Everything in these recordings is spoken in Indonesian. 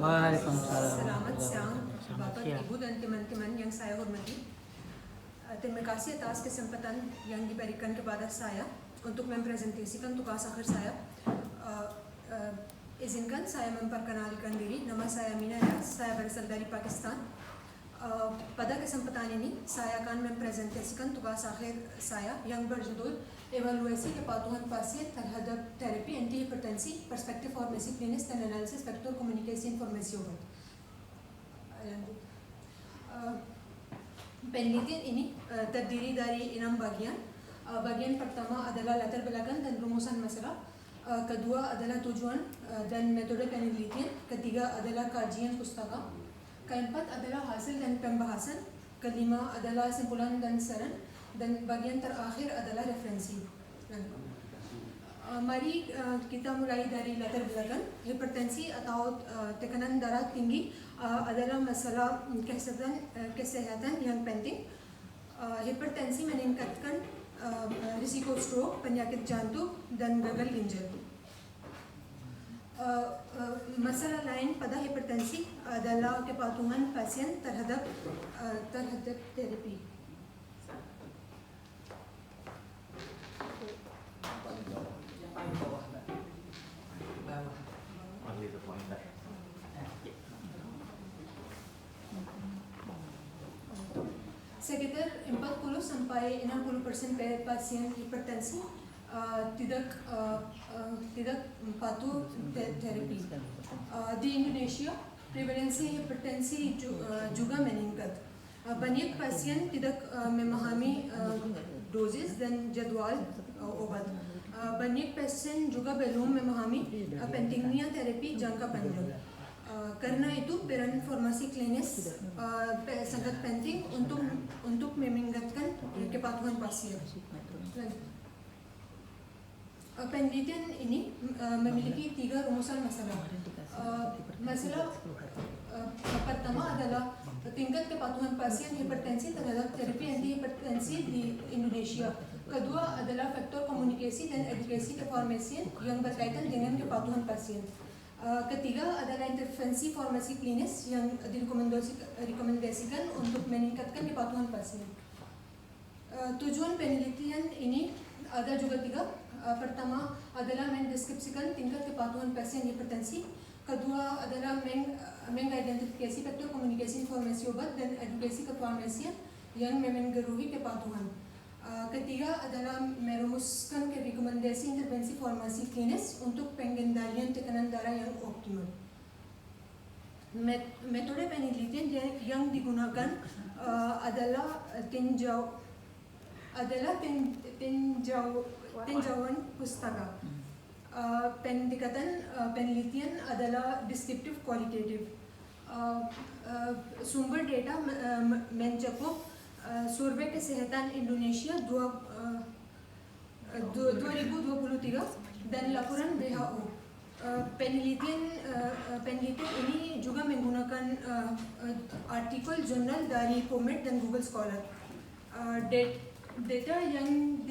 Waalaikumsalam. Selamat siang Bapak, siang. Ibu dan teman-teman yang saya hormati. Terima kasih atas kesempatan yang diberikan kepada saya untuk mempresentasikan tugas akhir saya. Izinkan saya memperkenalkan diri. Nama saya Mina Yas, saya berasal dari Pakistan. Pada kesempatan ini, saya akan mempresentasikan tugas akhir saya yang berjudul Evaluasi Kepatuhan Pasien Terhadap Terapi Antihipertensi, Perspektif Farmasi Klinis dan Analisis Vektor Komunikasi Informasi Obat. Penelitian ini terdiri dari 6 bagian. Bagian pertama adalah latar belakang dan rumusan masalah. Kedua adalah tujuan dan metode penelitian. Ketiga adalah kajian pustaka. Keempat adalah hasil dan pembahasan. Kelima adalah simpulan dan saran. Dan bagian terakhir adalah referensi. Mari kita mulai dari latar belakang. Hipertensi atau tekanan darah tinggi adalah masalah kesehatan yang penting. Hipertensi meningkatkan risiko stroke, penyakit jantung, dan gagal ginjal. Masalah lain pada hipertensi adalah kepatuhan pasien terhadap terapi. Sekitar 40-60% pasien hipertensi tidak patuh terapi. Di Indonesia, prevalensi hipertensi juga meningkat. Banyak pasien tidak memahami dosis dan jadwal obat. Banyak pasien juga belum memahami pentingnya terapi jangka panjang. Karena itu peran farmasi klinis sangat penting untuk meningkatkan kepatuhan pasien. Penelitian ini memiliki 3 rumusan masalah. Masalah pertama adalah tingkat kepatuhan pasien hipertensi terhadap terapi antihipertensi di Indonesia. Kedua adalah faktor komunikasi dan edukasi kefarmasian yang berkaitan dengan kepatuhan pasien. Ketiga adalah intervensi farmasi klinis yang direkomendasikan untuk meningkatkan kepatuhan pasien. Tujuan penelitian ini ada juga 3. Pertama adalah mendeskripsikan tingkat kepatuhan pasien hipertensi. Kedua adalah mengidentifikasi faktor komunikasi informasi obat dan edukasi kefarmasian yang memengaruhi kepatuhan. Ketiga adalah merumuskan rekomendasi intervensi farmasi klinis untuk pengendalian tekanan darah yang optimal. Metode penelitian yang digunakan adalah tinjauan pustaka. Pendekatan penelitian adalah deskriptif kualitatif. Sumber data mencakup Survei Kesehatan Indonesia 2023 dan laporan WHO. Penelitian ini juga menggunakan artikel jurnal dari PubMed dan Google Scholar. Data yang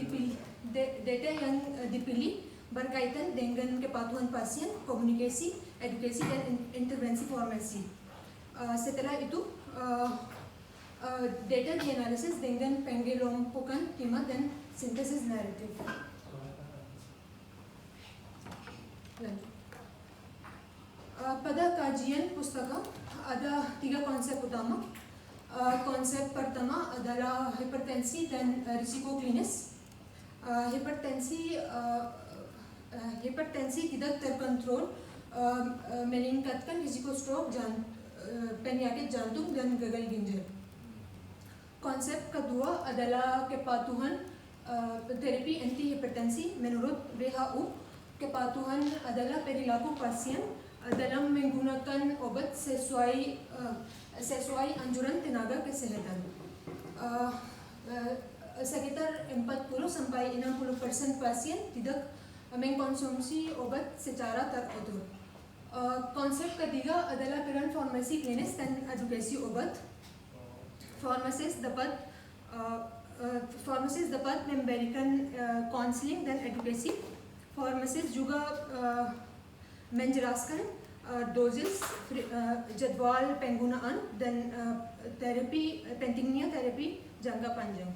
dipilih berkaitan dengan kepatuhan pasien, komunikasi, edukasi, dan intervensi farmasi. Setelah itu, data dianalisis dengan pengelompokan tema dan sintesis naratif. Pada kajian pustaka ada 3 konsep utama. Konsep pertama adalah hipertensi dan risiko klinis. Hipertensi tidak terkontrol meningkatkan risiko stroke, penyakit jantung, dan gagal ginjal. Konsep kedua adalah kepatuhan terapi antihipertensi. Menurut WHO, kepatuhan adalah perilaku pasien dalam menggunakan obat sesuai anjuran tenaga kesehatan. Sekitar 40-60% pasien tidak mengkonsumsi obat secara teratur. Konsep ketiga adalah peran farmasi klinis dan edukasi obat. Farmasis dapat memberikan konseling dan edukasi. Farmasis juga menjelaskan dosis, jadwal penggunaan, dan pentingnya terapi jangka panjang.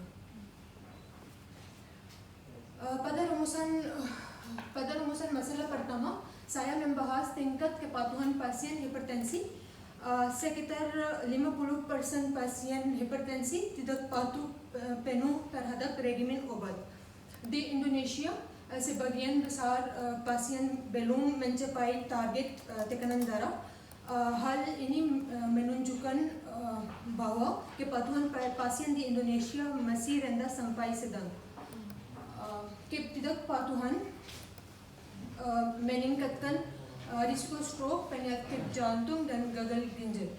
Pada rumusan masalah pertama, saya membahas tingkat kepatuhan pasien hipertensi. Sekitar 50% pasien hipertensi tidak patuh penuh terhadap regimen obat. Di Indonesia, sebagian besar pasien belum mencapai target tekanan darah. Hal ini menunjukkan bahwa kepatuhan pasien di Indonesia masih rendah sampai sedang. Ketidakpatuhan meningkatkan risiko stroke, penyakit jantung, dan gagal ginjal.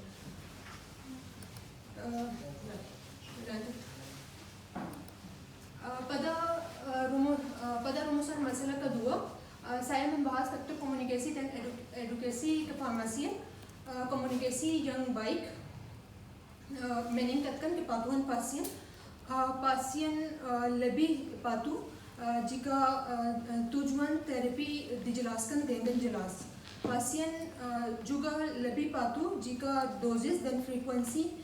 Pada rumusan masalah kedua, saya membahas faktor komunikasi dan edukasi kefarmasian. Komunikasi yang baik meningkatkan kepatuhan pasien. Pasien lebih patuh jika tujuan terapi dijelaskan dengan jelas. Pasien juga lebih patuh jika dosis dan frekuensi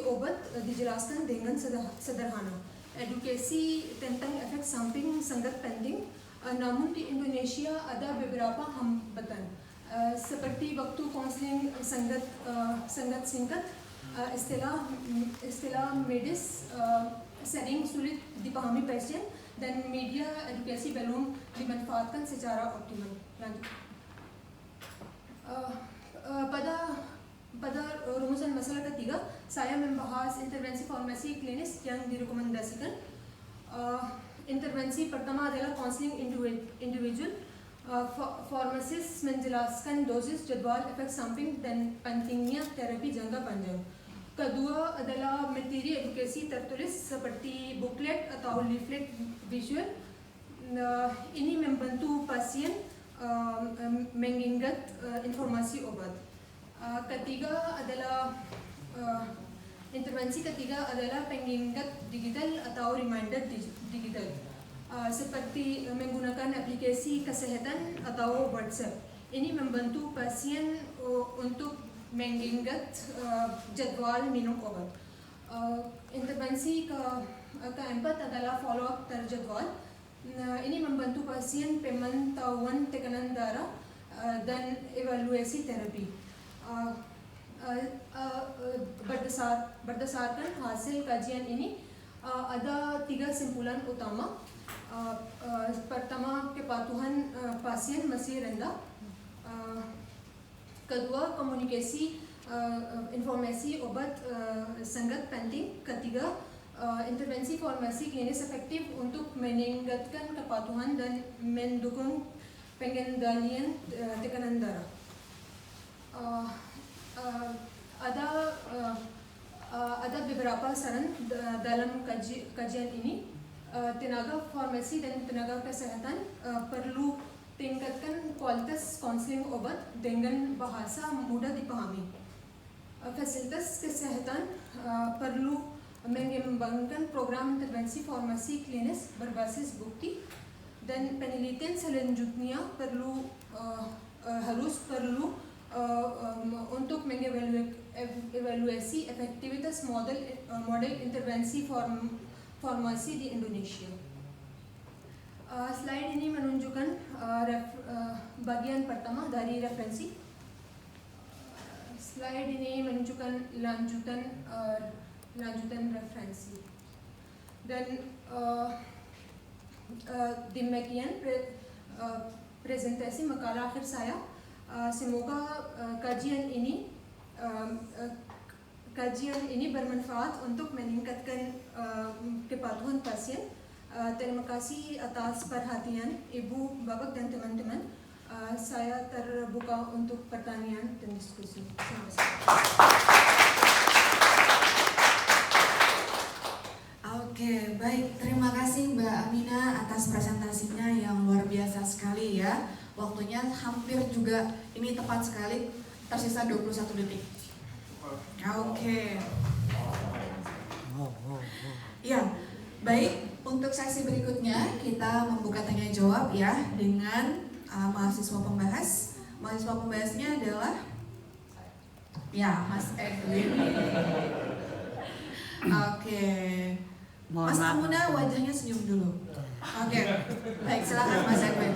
obat dijelaskan dengan sederhana. Edukasi tentang efek samping sangat penting, namun di Indonesia ada beberapa hambatan, seperti waktu konseling sangat singkat, istilah medis sering sulit dipahami pasien, dan media edukasi belum dimanfaatkan secara optimal. Lanjut. Pada rumusan masalah ketiga, saya membahas intervensi farmasi klinis yang direkomendasikan. Intervensi pertama adalah konseling individual. Farmasis menjelaskan dosis, jadwal, efek samping, dan pentingnya terapi jangka panjang. Kedua adalah materi edukasi tertulis seperti booklet atau leaflet visual. Ini membantu pasien mengingat informasi obat. Intervensi ketiga adalah pengingat digital atau reminder digital, seperti menggunakan aplikasi kesehatan atau WhatsApp. Ini membantu pasien untuk mengingat jadwal minum obat. Intervensi keempat adalah follow-up terjadwal. Ini membantu pasien pemantauan tekanan darah dan evaluasi terapi. Berdasarkan hasil kajian ini, ada 3 kesimpulan utama. Pertama, kepatuhan pasien masih rendah. Kedua, komunikasi informasi obat sangat penting. Ketiga, intervensi farmasi klinis efektif untuk meningkatkan kepatuhan dan mendukung pengendalian tekanan darah. Ada beberapa saran dalam kajian ini. Tenaga farmasi dan tenaga kesehatan perlu tingkatkan kualitas konseling obat dengan bahasa mudah dipahami. Fasilitas kesehatan perlu mengembangkan program intervensi farmasi klinis berbasis bukti, dan penelitian selanjutnya harus perlu untuk mengevaluasi efektivitas model intervensi farmasi di Indonesia. Slide ini menunjukkan bagian pertama dari referensi. Slide ini menunjukkan lanjutan referensi. Dan demikian presentasi makalah akhir saya. Semoga kajian ini bermanfaat untuk meningkatkan kepatuhan pasien. Terima kasih atas perhatian Ibu, Bapak, dan teman-teman. Saya terbuka untuk pertanyaan dan diskusi. Terima kasih. Oke, baik. Terima kasih Mbak Amina atas presentasinya yang luar biasa sekali ya. Waktunya hampir juga ini tepat sekali, tersisa 21 detik. Oke. Ya, baik. Untuk sesi berikutnya kita membuka tanya jawab ya dengan mahasiswa pembahas. Mohon mahasiswa pembahasnya adalah ya Mas Edwin. Oke. Mas Amuna wajahnya senyum dulu. Oke, baik silakan Mas Edwin.